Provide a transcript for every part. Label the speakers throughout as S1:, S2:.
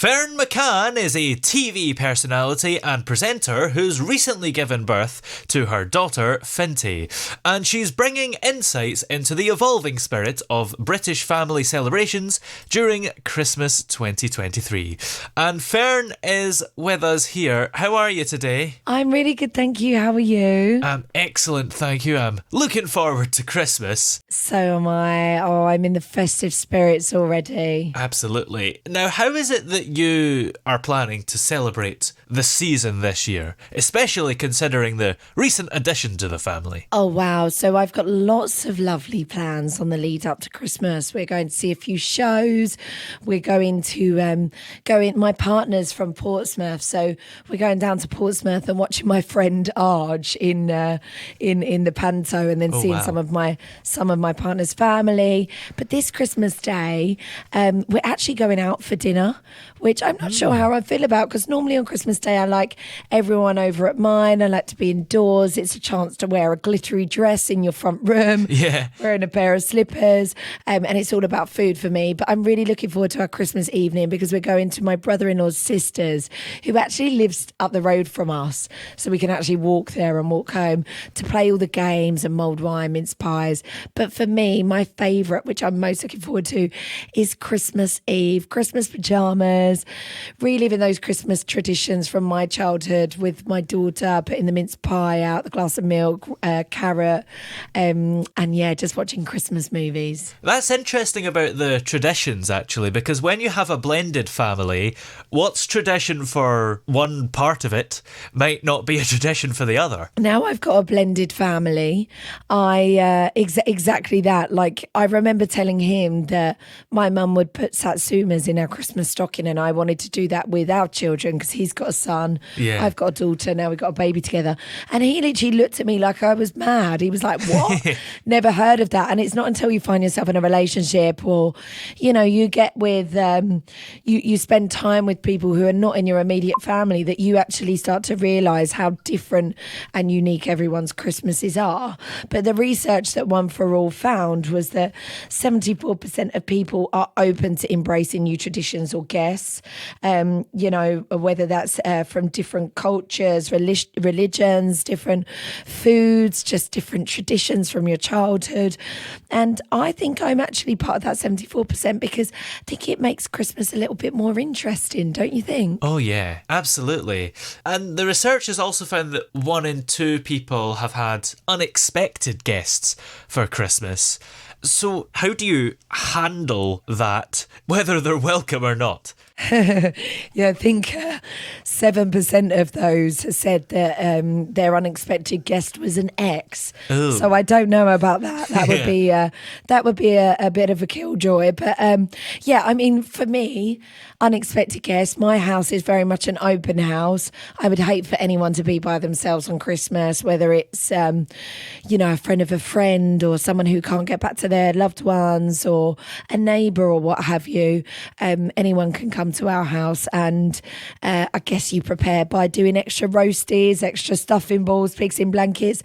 S1: Ferne McCann is a TV personality and presenter who's recently given birth to her daughter, Finty, and she's bringing insights into the evolving spirit of British family celebrations during Christmas 2023. And Ferne is with us here. How are you today?
S2: I'm really good, thank you. How are you?
S1: I'm excellent, thank you. I'm looking forward to Christmas.
S2: So am I. Oh, I'm in the festive spirits already.
S1: Absolutely. Now, how is it that you are planning to celebrate the season this year, especially considering the recent addition to the family?
S2: Oh, wow. So I've got lots of lovely plans on the lead up to Christmas. We're going to see a few shows. We're going to my partner's from Portsmouth, so we're going down to Portsmouth and watching my friend Arj in the panto, and then seeing some of my partner's family. But this Christmas Day, we're actually going out for dinner, which I'm not sure how I feel about, because normally on Christmas Day I like everyone over at mine. I like to be indoors. It's a chance to wear a glittery dress in your front room, wearing a pair of slippers, and it's all about food for me. But I'm really looking forward to our Christmas evening because we're going to my brother-in-law's sisters, who actually lives up the road from us, so we can actually walk there and walk home to play all the games and mulled wine, mince pies. But for me, my favourite, which I'm most looking forward to, is Christmas Eve, Christmas pyjamas, reliving those Christmas traditions from my childhood with my daughter, putting the mince pie out, the glass of milk, carrot, and just watching Christmas movies.
S1: That's interesting about the traditions, actually, because when you have a blended family, what's tradition for one part of it might not be a tradition for the other.
S2: Now I've got a blended family, I exactly that. Like, I remember telling him that my mum would put satsumas in our Christmas stocking, and I wanted to do that with our children because he's got a son, I've got a daughter, now we've got a baby together. And he literally looked at me like I was mad. He was like, what? Never heard of that. And it's not until you find yourself in a relationship, or, you get with, you spend time with people who are not in your immediate family, that you actually start to realise how different and unique everyone's Christmases are. But the research that One for All found was that 74% of people are open to embracing new traditions or guests, whether that's from different cultures, religions, different foods, just different traditions from your childhood. And I think I'm actually part of that 74% because I think it makes Christmas a little bit more interesting, don't you think?
S1: Oh yeah, absolutely. And the research has also found that 1 in 2 people have had unexpected guests for Christmas. So how do you handle that, whether they're welcome or not?
S2: I think 7% of those said that their unexpected guest was an ex. Ooh. So I don't know about that. That would be a bit of a killjoy. But for me, unexpected guests. My house is very much an open house. I would hate for anyone to be by themselves on Christmas, whether it's a friend of a friend, or someone who can't get back to their loved ones, or a neighbour, or what have you. Anyone can come to our house, and I guess you prepare by doing extra roasties, extra stuffing balls, pigs in blankets,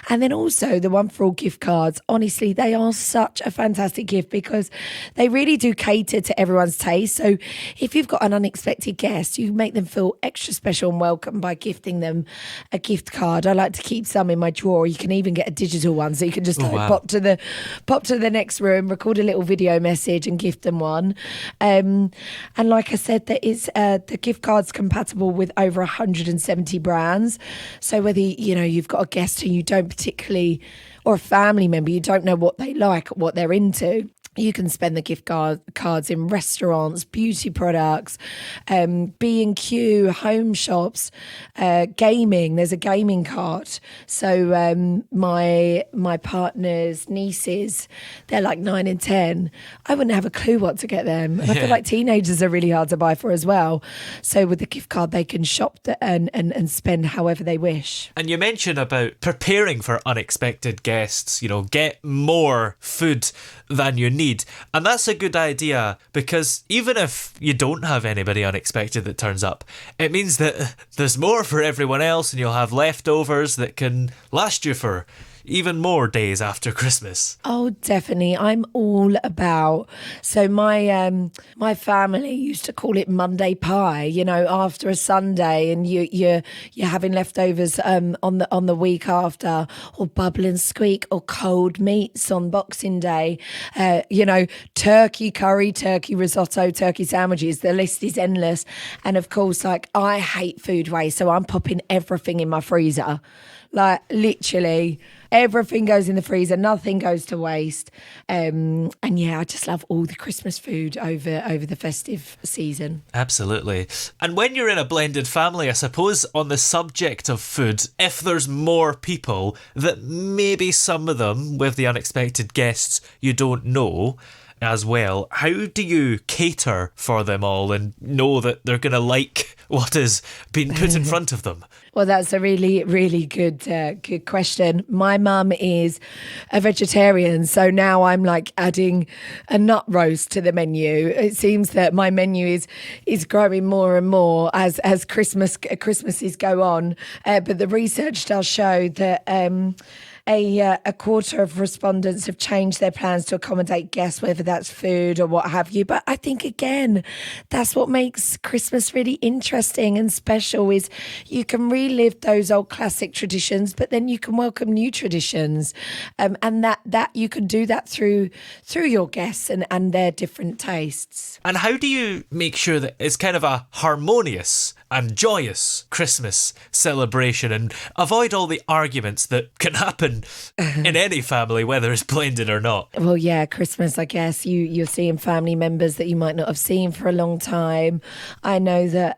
S2: and then also the One for All gift cards. Honestly, they are such a fantastic gift because they really do cater to everyone's taste. So if you've got an unexpected guest, you make them feel extra special and welcome by gifting them a gift card. I like to keep some in my drawer. You can even get a digital one, so you can just pop to the next room, record a little video message and gift them one. And like I said, there is the gift card's compatible with over 170 brands. So whether you've got a guest who you don't particularly, or a family member, you don't know what they like, what they're into, you can spend the gift cards in restaurants, beauty products, B&Q, home shops, gaming. There's a gaming cart. So my partner's nieces, they're like 9 and 10. I wouldn't have a clue what to get them. And I feel like teenagers are really hard to buy for as well. So with the gift card, they can shop and spend however they wish.
S1: And you mentioned about preparing for unexpected guests, get more food than you need. And that's a good idea, because even if you don't have anybody unexpected that turns up, it means that there's more for everyone else, and you'll have leftovers that can last you for even more days after Christmas.
S2: Oh, definitely. I'm all about. So my family used to call it Monday pie. You know, after a Sunday, and you're having leftovers on the week after, or bubble and squeak, or cold meats on Boxing Day. You know, turkey curry, turkey risotto, turkey sandwiches. The list is endless. And of course, like, I hate food waste, so I'm popping everything in my freezer. Like, literally everything goes in the freezer, nothing goes to waste. And yeah, I just love all the Christmas food over the festive season.
S1: Absolutely. And when you're in a blended family, I suppose, on the subject of food, if there's more people, that maybe some of them, with the unexpected guests you don't know as well, how do you cater for them all and know that they're going to like what has been put in front of them?
S2: Well, that's a really, really good question. My mum is a vegetarian, so now I'm like adding a nut roast to the menu. It seems that my menu is growing more and more as Christmases go on. But the research does show that a quarter of respondents have changed their plans to accommodate guests, whether that's food or what have you. But I think, again, that's what makes Christmas really interesting and special, is you can relive those old classic traditions, but then you can welcome new traditions. And that you can do that through your guests and their different tastes.
S1: And how do you make sure that it's kind of a harmonious and joyous Christmas celebration and avoid all the arguments that can happen in any family, whether it's blended or not?
S2: Well, yeah, Christmas, I guess you're seeing family members that you might not have seen for a long time. I know that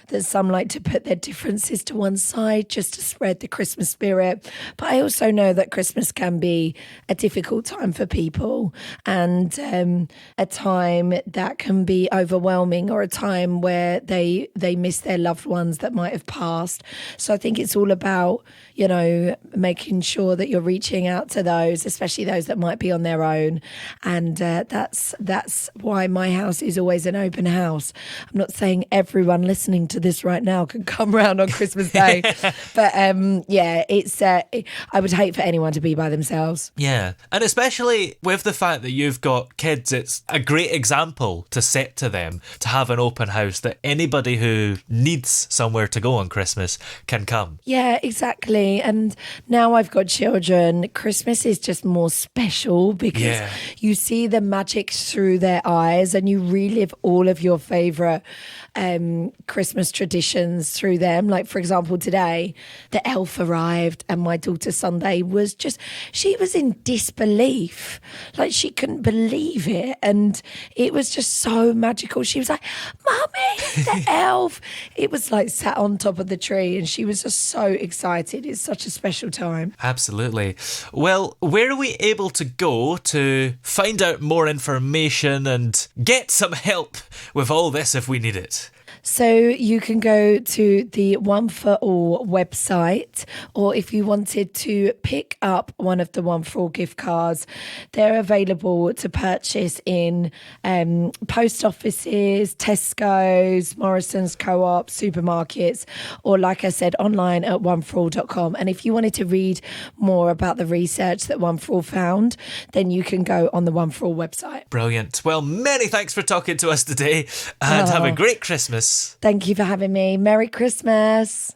S2: that some like to put their differences to one side just to spread the Christmas spirit. But I also know that Christmas can be a difficult time for people, and a time that can be overwhelming, or a time where they miss their loved ones that might have passed. So I think it's all about, you know, making sure that you're reaching out to those, especially those that might be on their own. And that's why my house is always an open house. I'm not saying everyone listening to this right now can come round on Christmas Day, but yeah, it's I would hate for anyone to be by themselves.
S1: Yeah, and especially with the fact that you've got kids, it's a great example to set to them to have an open house, that anybody who needs somewhere to go on Christmas can come.
S2: Yeah, exactly. And now I've got children, Christmas is just more special because you see the magic through their eyes, and you relive all of your favourite Christmas traditions through them. Like, for example, today the elf arrived, and my daughter Sunday was she was in disbelief. Like, she couldn't believe it, and it was just so magical. She was like, "Mummy, the elf!" It was like sat on top of the tree, and she was just so excited. It's such a special time.
S1: Absolutely. Well, where are we able to go to find out more information and get some help with all this if we need it?
S2: So you can go to the One for All website, or if you wanted to pick up one of the One for All gift cards, they're available to purchase in post offices, Tesco's, Morrison's, Co-op, supermarkets, or, like I said, online at oneforall.com. And if you wanted to read more about the research that One for All found, then you can go on the One for All website.
S1: Brilliant. Well, many thanks for talking to us today, and have a great Christmas.
S2: Thank you for having me. Merry Christmas.